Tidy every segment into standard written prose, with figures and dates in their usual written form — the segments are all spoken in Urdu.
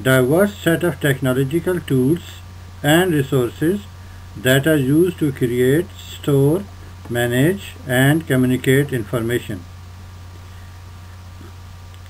diverse set of technological tools and resources that are used to create, store, manage and communicate information।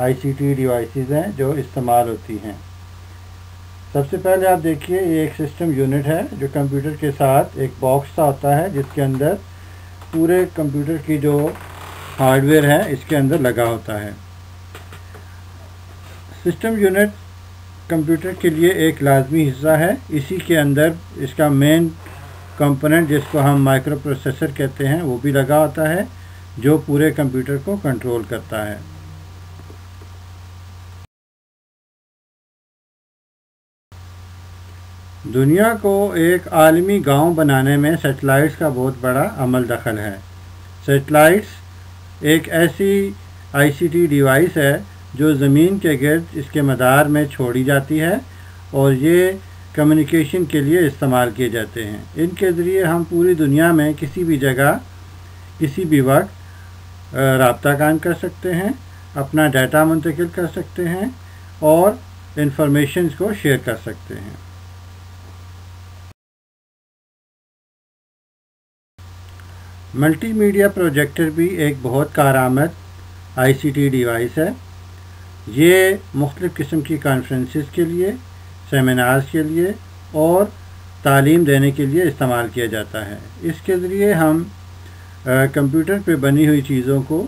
ICT devices ہیں جو استعمال ہوتی ہیں۔ سب سے پہلے آپ دیکھیے یہ ایک سسٹم یونٹ ہے جو کمپیوٹر کے ساتھ ایک باکس سا ہوتا ہے جس کے اندر پورے کمپیوٹر کی جو ہارڈ ویئر ہے اس کے اندر لگا ہوتا ہے۔ سسٹم یونٹ کمپیوٹر کے لیے ایک لازمی حصہ ہے، اسی کے اندر اس کا مین کمپوننٹ جس کو ہم مائکرو پروسیسر کہتے ہیں وہ بھی لگا ہوتا ہے جو پورے کمپیوٹر کو کنٹرول کرتا ہے۔ دنیا کو ایک عالمی گاؤں بنانے میں سیٹلائٹس کا بہت بڑا عمل دخل ہے۔ سیٹلائٹس ایک ایسی ICT ڈیوائس ہے جو زمین کے گرد اس کے مدار میں چھوڑی جاتی ہے اور یہ کمیونیکیشن کے لیے استعمال کیے جاتے ہیں۔ ان کے ذریعے ہم پوری دنیا میں کسی بھی جگہ کسی بھی وقت رابطہ قائم کر سکتے ہیں، اپنا ڈیٹا منتقل کر سکتے ہیں اور انفارمیشنز کو شیئر کر سکتے ہیں۔ ملٹی میڈیا پروجیکٹر بھی ایک بہت کارآمد ICT ڈیوائس ہے۔ یہ مختلف قسم کی کانفرنسز کے لیے، سیمینارز کے لیے اور تعلیم دینے کے لیے استعمال کیا جاتا ہے۔ اس کے ذریعے ہم کمپیوٹر پہ بنی ہوئی چیزوں کو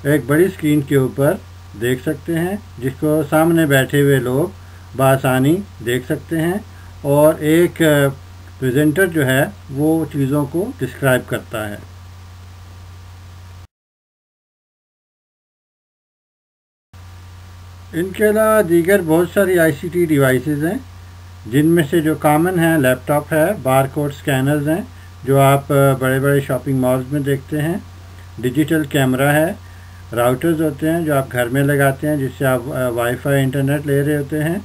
ایک بڑی اسکرین کے اوپر دیکھ سکتے ہیں جس کو سامنے بیٹھے ہوئے لوگ بآسانی دیکھ سکتے ہیں اور ایک پریزنٹر جو ہے وہ چیزوں کو ڈسکرائب کرتا ہے۔ ان کے علاوہ دیگر بہت ساری ICT ڈیوائسز ہیں جن میں سے جو کامن ہیں لیپ ٹاپ ہے، بار کوڈ سکینرز ہیں جو آپ بڑے بڑے شاپنگ مالز میں دیکھتے ہیں، ڈیجیٹل کیمرہ ہے، راؤٹرز ہوتے ہیں جو آپ گھر میں لگاتے ہیں جس سے آپ وائی فائی انٹرنیٹ لے رہے ہوتے ہیں۔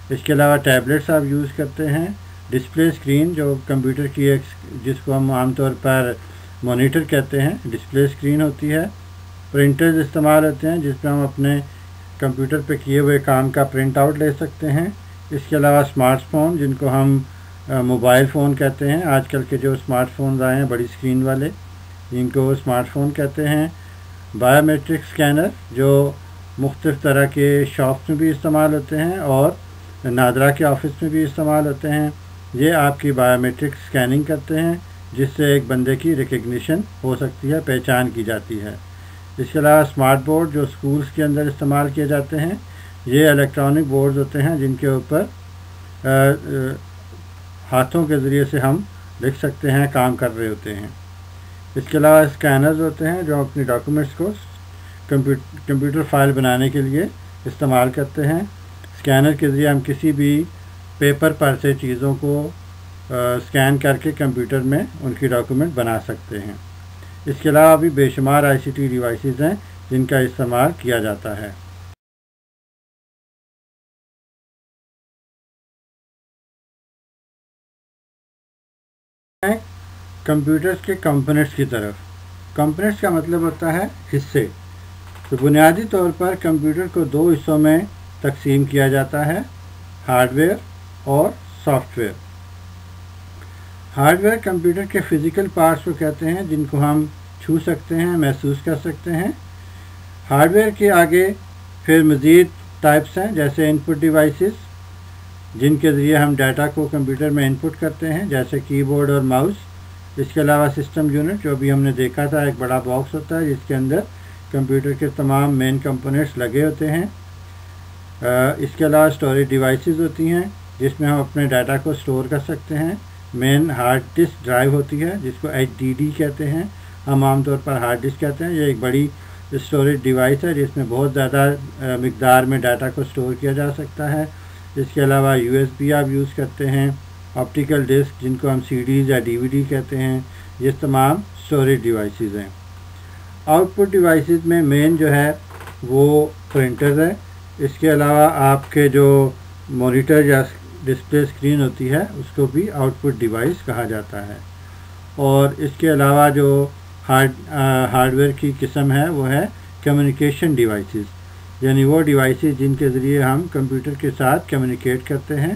اس کے علاوہ ٹیبلٹس آپ یوز کرتے ہیں، ڈسپلے اسکرین جو کمپیوٹر کی ایک جس کو ہم عام طور پر مانیٹر کہتے ہیں ڈسپلے اسکرین ہوتی ہے، پرنٹرز استعمال ہوتے ہیں جس پہ ہم اپنے کمپیوٹر پہ کیے ہوئے کام کا پرنٹ آؤٹ لے سکتے ہیں۔ اس کے علاوہ اسمارٹ فون جن کو ہم موبائل فون کہتے ہیں، آج کل کے جو اسمارٹ فونز آئے ہیں بڑی اسکرین والے جن کو اسمارٹ فون کہتے ہیں، بایو میٹرک اسکینر جو مختلف طرح کے شاپس میں بھی استعمال ہوتے ہیں اور نادرا کے آفس میں بھی استعمال ہوتے ہیں۔ یہ آپ کی بایو میٹرک اسکیننگ کرتے ہیں جس سے ایک بندے کی ریکگنیشن ہو سکتی ہے، پہچان کی جاتی ہے۔ اس کے علاوہ اسمارٹ بورڈ جو اسکولز کے اندر استعمال کیے جاتے ہیں، یہ الیکٹرانک بورڈز ہوتے ہیں جن کے اوپر ہاتھوں کے ذریعے سے ہم لکھ سکتے ہیں، کام کر رہے ہوتے ہیں۔ اس کے علاوہ اسکینرز ہوتے ہیں جو اپنی ڈاکومنٹس کو کمپیوٹر فائل بنانے کے لیے استعمال کرتے ہیں۔ اسکینر کے ذریعے ہم کسی بھی پیپر پر سے چیزوں کو اسکین کر کے کمپیوٹر میں ان کی ڈاکومنٹ بنا سکتے ہیں۔ اس کے علاوہ بھی بے شمار ICT ڈیوائسز ہیں جن کا استعمال کیا جاتا ہے۔ کمپیوٹرز کے کمپوننٹس کی طرف۔ کمپوننٹس کا مطلب ہوتا ہے حصے۔ تو بنیادی طور پر کمپیوٹر کو دو حصوں میں تقسیم کیا جاتا ہے، ہارڈ ویئر اور soft where. Hard where computer کے فزیکل پارٹس کو کہتے ہیں جن کو ہم چھو سکتے ہیں، محسوس کر سکتے ہیں۔ ہارڈ ویئر کے آگے پھر مزید ٹائپس ہیں جیسے ان پٹ ڈیوائسز جن کے ذریعے ہم ڈیٹا کو کمپیوٹر میں ان پٹ کرتے ہیں جیسے کی بورڈ اور ماؤس۔ اس کے علاوہ سسٹم یونٹ جو ابھی ہم نے دیکھا تھا، ایک بڑا باکس ہوتا ہے جس کے اندر کمپیوٹر کے تمام مین کمپوننٹس لگے ہوتے ہیں۔ اس کے علاوہ اسٹوریج ڈیوائسز ہوتی ہیں جس میں ہم اپنے ڈیٹا کو اسٹور کر سکتے ہیں۔ مین ہارڈ ڈسک ڈرائیو ہوتی ہے جس کو HDD کہتے ہیں، ہم عام طور پر ہارڈ ڈسک کہتے ہیں۔ یہ ایک بڑی اسٹوریج ڈیوائس ہے جس میں بہت زیادہ مقدار میں ڈیٹا کو اسٹور کیا جا سکتا ہے۔ اس کے علاوہ USB آپ یوز کرتے ہیں، آپٹیکل ڈسک جن کو ہم CDs یا DVD کہتے ہیں، یہ تمام اسٹوریج ڈیوائسز ہیں۔ آؤٹ پٹ ڈیوائسز میں مین جو ہے وہ پرنٹر ہے۔ اس کے علاوہ آپ کے جو مانیٹر یا ڈسپلے اسکرین ہوتی ہے اس کو بھی آؤٹ پٹ ڈیوائس کہا جاتا ہے۔ اور اس کے علاوہ جو ہارڈ ویئر کی قسم ہے وہ ہے کمیونیکیشن ڈیوائسز، یعنی وہ ڈیوائسز جن کے ذریعے ہم کمپیوٹر کے ساتھ کمیونیکیٹ کرتے ہیں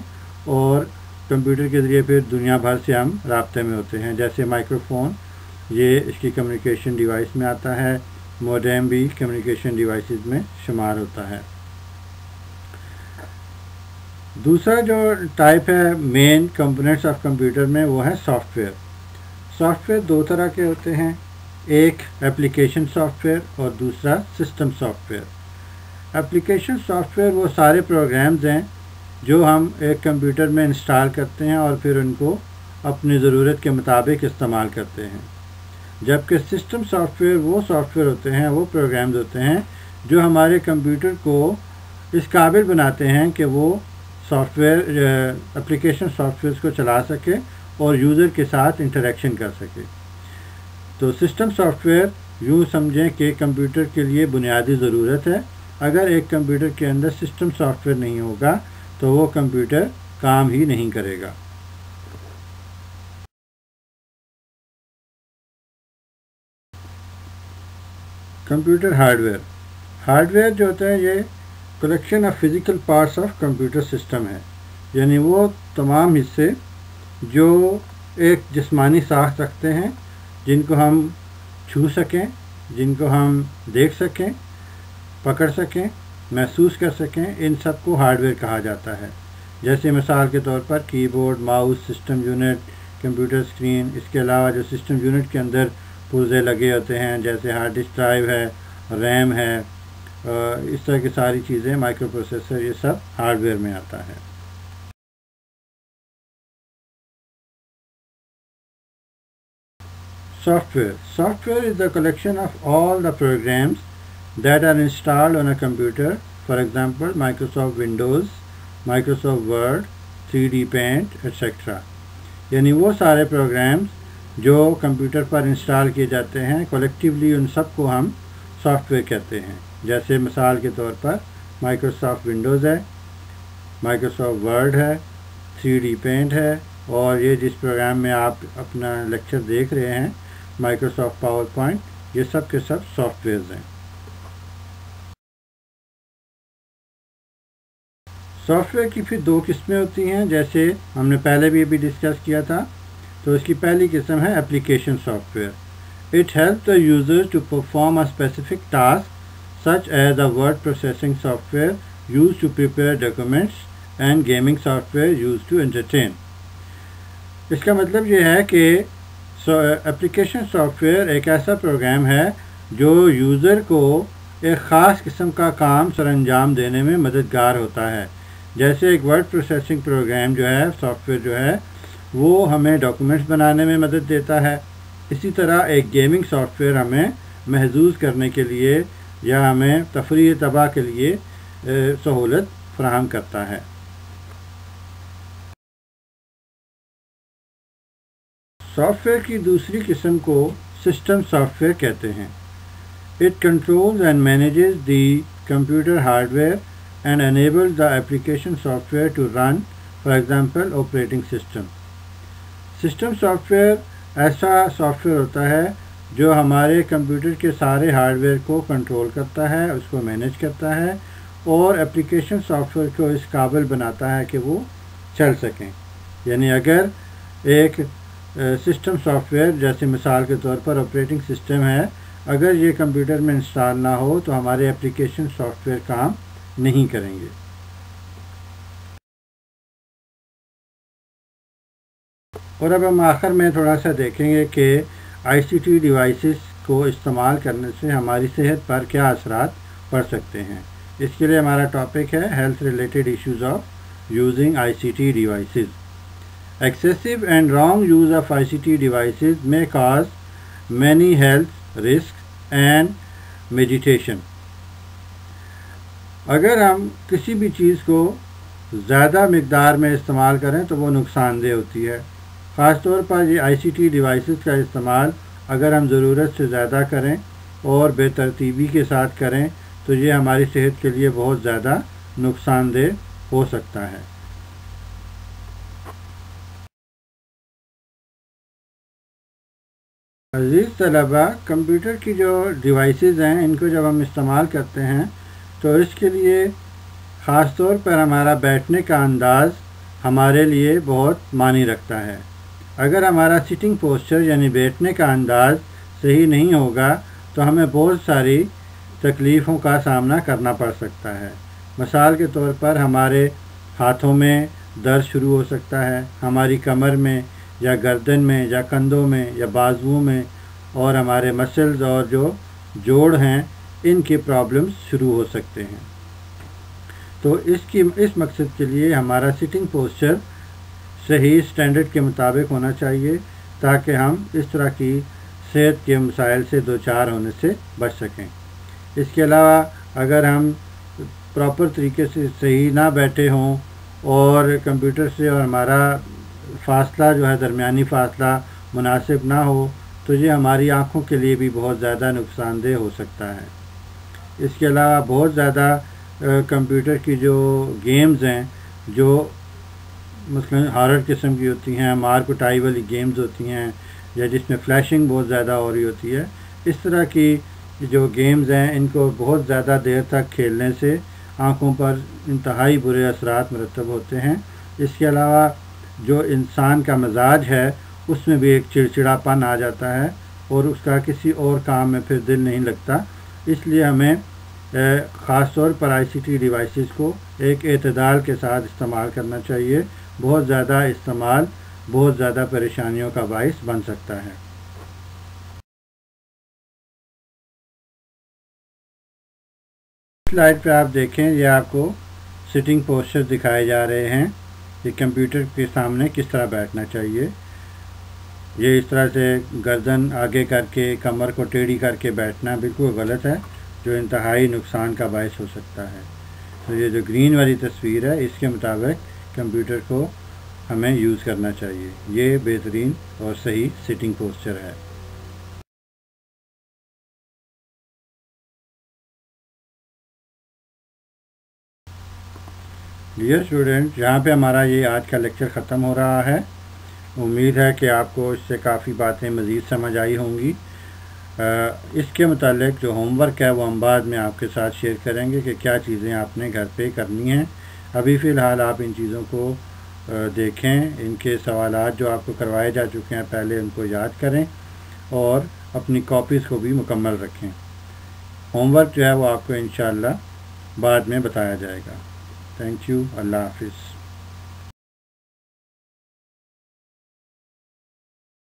اور کمپیوٹر کے ذریعے پھر دنیا بھر سے ہم رابطے میں ہوتے ہیں، جیسے مائکرو فون، یہ اس کی کمیونیکیشن ڈیوائس میں آتا ہے۔ مودیم بھی کمیونیکیشن ڈیوائسز میں شمار ہوتا ہے۔ دوسرا جو ٹائپ ہے مین کمپوننٹس آف کمپیوٹر میں وہ ہے سافٹ ویئر۔ سافٹ ویئر دو طرح کے ہوتے ہیں، ایک اپلیکیشن سافٹ ویئر اور دوسرا system software. Application soft where وہ سارے پروگرامز ہیں جو ہم ایک کمپیوٹر میں انسٹال کرتے ہیں اور پھر ان کو اپنی ضرورت کے مطابق استعمال کرتے ہیں، جبکہ سسٹم سافٹ ویئر وہ سافٹ ویئر ہوتے ہیں، وہ پروگرامز ہوتے ہیں جو ہمارے کمپیوٹر کو اس قابل بناتے ہیں کہ وہ software application software کو چلا سکے اور یوزر کے ساتھ انٹریکشن کر سکے۔ تو سسٹم سافٹ ویئر یوں سمجھیں کہ کمپیوٹر کے لیے بنیادی ضرورت ہے۔ اگر ایک کمپیوٹر کے اندر سسٹم سافٹ ویئر نہیں ہوگا تو وہ کمپیوٹر کام ہی نہیں کرے گا۔ Computer hardware. Hardware جو ہوتا ہے یہ collection of physical parts of computer system ہے، یعنی وہ تمام حصے جو ایک جسمانی ساخت رکھتے ہیں، جن کو ہم چھو سکیں، جن کو ہم دیکھ سکیں، پکڑ سکیں، محسوس کر سکیں، ان سب کو ہارڈ ویئر کہا جاتا ہے۔ جیسے مثال کے طور پر keyboard, mouse, system unit, computer screen, اس کے علاوہ جو سسٹم یونٹ کے اندر پرزے لگے ہوتے ہیں جیسے ہارڈ ڈسک ڈرائیو ہے، ریم ہے، اس طرح کی ساری چیزیں، مائکرو پروسیسر، یہ سب ہارڈ ویئر میں آتا ہے۔ Software. Software is the collection of all the programs that are installed on a computer, for example Microsoft Windows, Microsoft Word, 3D paint etcetera, یعنی وہ سارے پروگرامز جو کمپیوٹر پر انسٹال کیے جاتے ہیں، کولیکٹیولی ان سب کو ہم سافٹ ویئر کہتے ہیں۔ جیسے مثال کے طور پر مائکروسافٹ ونڈوز ہے، مائکروسافٹ ورڈ ہے، 3D پینٹ ہے، اور یہ جس پروگرام میں آپ اپنا لیکچر دیکھ رہے ہیں مائکروسافٹ پاور پوائنٹ، یہ سب کے سب سافٹ ویئرز ہیں۔ سافٹ ویئر کی پھر دو قسمیں ہوتی ہیں، جیسے ہم نے پہلے بھی ابھی ڈسکس کیا تھا۔ تو اس کی پہلی قسم ہے application software. It help the user to perform a specific task such as a word processing software used to prepare documents and gaming software used to entertain۔ اس کا مطلب یہ ہے کہ اپلیکیشن سافٹ ویئر ایک ایسا پروگرام ہے جو یوزر کو ایک خاص قسم کا کام سر انجام دینے میں مددگار ہوتا ہے۔ جیسے ایک ورڈ پروسیسنگ پروگرام جو ہے، سافٹ ویئر جو ہے، وہ ہمیں ڈاکومنٹس بنانے میں مدد دیتا ہے۔ اسی طرح ایک گیمنگ سافٹ ویئر ہمیں محظوظ کرنے کے لیے یا ہمیں تفریح طبع کے لیے سہولت فراہم کرتا ہے۔ سافٹ ویئر کی دوسری قسم کو سسٹم سافٹ ویئر کہتے ہیں۔ It controls and manages the computer hardware and enables the application software to run, for example operating system. System software ایسا سافٹ ویئر ہوتا ہے جو ہمارے کمپیوٹر کے سارے ہارڈ ویئر کو کنٹرول کرتا ہے، اس کو مینیج کرتا ہے، اور اپلیکیشن سافٹ ویئر کو اس قابل بناتا ہے کہ وہ چل سکیں۔ یعنی اگر ایک سسٹم سافٹ ویئر، جیسے مثال کے طور پر آپریٹنگ سسٹم ہے، اگر یہ کمپیوٹر میں انسٹال نہ ہو تو ہمارے اپلیکیشن سافٹ ویئر کام نہیں کریں گے۔ اور اب ہم آخر میں تھوڑا سا دیکھیں گے کہ آئی سی ٹی ڈیوائسز کو استعمال کرنے سے ہماری صحت پر کیا اثرات پڑ سکتے ہیں۔ اس کے لیے ہمارا ٹاپک ہے health related issues of using I C T devices. Excessive and wrong use of ICT devices may cause many health risks and meditation۔ اگر ہم کسی بھی چیز کو زیادہ مقدار میں استعمال کریں تو وہ نقصان دہ ہوتی ہے۔ خاص طور پر یہ آئی سی ٹی ڈیوائسز کا استعمال اگر ہم ضرورت سے زیادہ کریں اور بے ترتیبی کے ساتھ کریں تو یہ ہماری صحت کے لیے بہت زیادہ نقصان دہ ہو سکتا ہے۔ عزیز طلباء، کمپیوٹر کی جو ڈیوائسز ہیں ان کو جب ہم استعمال کرتے ہیں تو اس کے لیے خاص طور پر ہمارا بیٹھنے کا انداز ہمارے لیے بہت معنی رکھتا ہے۔ اگر ہمارا سٹنگ پوسچر یعنی بیٹھنے کا انداز صحیح نہیں ہوگا تو ہمیں بہت ساری تکلیفوں کا سامنا کرنا پڑ سکتا ہے۔ مثال کے طور پر ہمارے ہاتھوں میں درد شروع ہو سکتا ہے، ہماری کمر میں یا گردن میں یا کندھوں میں یا بازوؤں میں، اور ہمارے مسلز اور جو جوڑ ہیں ان کی پرابلمز شروع ہو سکتے ہیں۔ تو اس مقصد کے لیے ہمارا سٹنگ پوسچر صحیح سٹینڈرڈ کے مطابق ہونا چاہیے تاکہ ہم اس طرح کی صحت کے مسائل سے دوچار ہونے سے بچ سکیں۔ اس کے علاوہ اگر ہم پراپر طریقے سے صحیح نہ بیٹھے ہوں اور کمپیوٹر سے اور ہمارا فاصلہ جو ہے درمیانی فاصلہ مناسب نہ ہو تو یہ ہماری آنکھوں کے لیے بھی بہت زیادہ نقصان دہ ہو سکتا ہے۔ اس کے علاوہ بہت زیادہ کمپیوٹر کی جو گیمز ہیں جو مثلاً ہارر قسم کی ہوتی ہیں، مار کٹائی والی گیمز ہوتی ہیں یا جس میں فلیشنگ بہت زیادہ ہو رہی ہوتی ہے، اس طرح کی جو گیمز ہیں ان کو بہت زیادہ دیر تک کھیلنے سے آنکھوں پر انتہائی برے اثرات مرتب ہوتے ہیں۔ اس کے علاوہ جو انسان کا مزاج ہے اس میں بھی ایک چڑچڑاپن آ جاتا ہے اور اس کا کسی اور کام میں پھر دل نہیں لگتا۔ اس لیے ہمیں خاص طور پر آئی سی ٹی ڈیوائسز کو ایک اعتدال کے ساتھ استعمال کرنا چاہیے۔ بہت زیادہ استعمال بہت زیادہ پریشانیوں کا باعث بن سکتا ہے۔ سلائڈ پہ آپ دیکھیں، یہ آپ کو سٹنگ پوسچر دکھائے جا رہے ہیں کہ کمپیوٹر کے سامنے کس طرح بیٹھنا چاہیے۔ یہ اس طرح سے گردن آگے کر کے کمر کو ٹیڑھی کر کے بیٹھنا بالکل غلط ہے، جو انتہائی نقصان کا باعث ہو سکتا ہے۔ تو یہ جو گرین والی تصویر ہے اس کے مطابق کمپیوٹر کو ہمیں یوز کرنا چاہیے۔ یہ بہترین اور صحیح سٹنگ پوسچر ہے۔ ڈیئر اسٹوڈنٹ، یہاں پہ ہمارا یہ آج کا لیکچر ختم ہو رہا ہے۔ امید ہے کہ آپ کو اس سے کافی باتیں مزید سمجھ آئی ہوں گی۔ اس کے متعلق جو ہوم ورک ہے وہ ہم بعد میں آپ کے ساتھ شیئر کریں گے کہ کیا چیزیں آپ نے گھر پہ کرنی ہیں۔ ابھی فی الحال آپ ان چیزوں کو دیکھیں، ان کے سوالات جو آپ کو کروائے جا چکے ہیں پہلے ان کو یاد کریں اور اپنی کاپیز کو بھی مکمل رکھیں۔ ہوم ورک جو ہے وہ آپ کو انشاءاللہ بعد میں بتایا جائے گا۔ تھینک یو، اللہ حافظ۔